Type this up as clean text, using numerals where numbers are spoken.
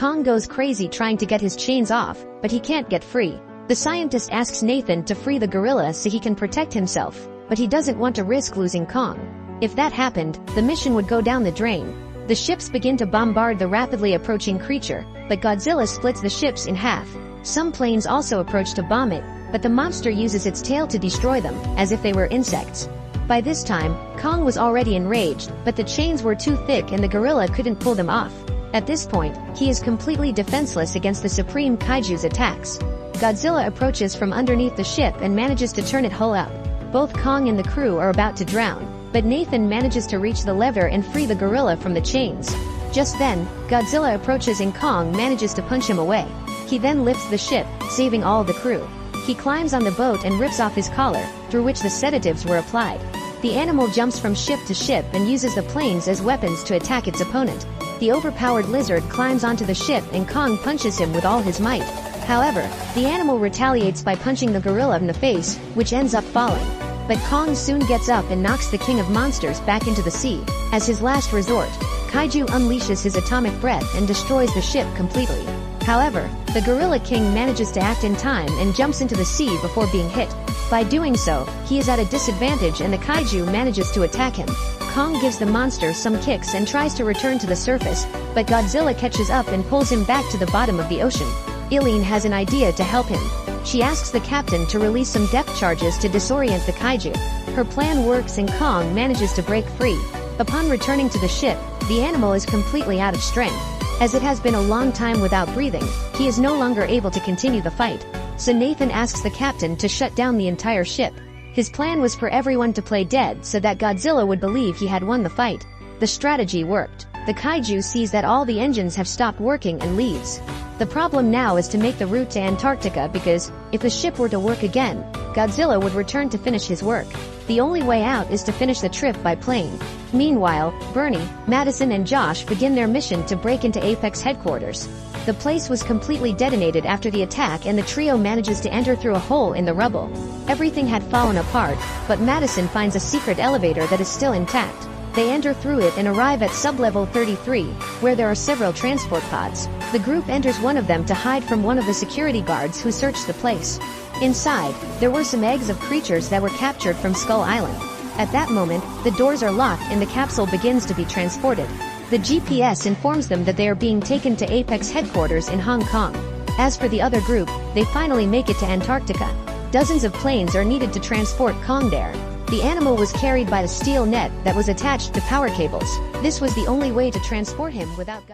Kong goes crazy trying to get his chains off, but he can't get free. The scientist asks Nathan to free the gorilla so he can protect himself, but he doesn't want to risk losing Kong. If that happened, the mission would go down the drain. The ships begin to bombard the rapidly approaching creature, but Godzilla splits the ships in half. Some planes also approach to bomb it, but the monster uses its tail to destroy them, as if they were insects. By this time, Kong was already enraged, but the chains were too thick and the gorilla couldn't pull them off. At this point, he is completely defenseless against the Supreme Kaiju's attacks. Godzilla approaches from underneath the ship and manages to turn it hull up. Both Kong and the crew are about to drown, but Nathan manages to reach the lever and free the gorilla from the chains. Just then, Godzilla approaches and Kong manages to punch him away. He then lifts the ship, saving all the crew. He climbs on the boat and rips off his collar, through which the sedatives were applied. The animal jumps from ship to ship and uses the planes as weapons to attack its opponent. The overpowered lizard climbs onto the ship and Kong punches him with all his might. However, the animal retaliates by punching the gorilla in the face, which ends up falling. But Kong soon gets up and knocks the king of monsters back into the sea. As his last resort, Kaiju unleashes his atomic breath and destroys the ship completely. However, the Gorilla King manages to act in time and jumps into the sea before being hit. By doing so, he is at a disadvantage and the Kaiju manages to attack him. Kong gives the monster some kicks and tries to return to the surface, but Godzilla catches up and pulls him back to the bottom of the ocean. Eileen has an idea to help him. She asks the captain to release some depth charges to disorient the Kaiju. Her plan works and Kong manages to break free. Upon returning to the ship, the animal is completely out of strength. As it has been a long time without breathing, he is no longer able to continue the fight. So Nathan asks the captain to shut down the entire ship. His plan was for everyone to play dead so that Godzilla would believe he had won the fight. The strategy worked. The Kaiju sees that all the engines have stopped working and leaves. The problem now is to make the route to Antarctica because, if the ship were to work again, Godzilla would return to finish his work. The only way out is to finish the trip by plane. Meanwhile, Bernie, Madison and Josh begin their mission to break into Apex headquarters. The place was completely detonated after the attack and the trio manages to enter through a hole in the rubble. Everything had fallen apart, but Madison finds a secret elevator that is still intact. They enter through it and arrive at sublevel 33, where there are several transport pods. The group enters one of them to hide from one of the security guards who searched the place. Inside, there were some eggs of creatures that were captured from Skull Island. At that moment, the doors are locked and the capsule begins to be transported. The GPS informs them that they are being taken to Apex headquarters in Hong Kong. As for the other group, they finally make it to Antarctica. Dozens of planes are needed to transport Kong there. The animal was carried by a steel net that was attached to power cables. This was the only way to transport him without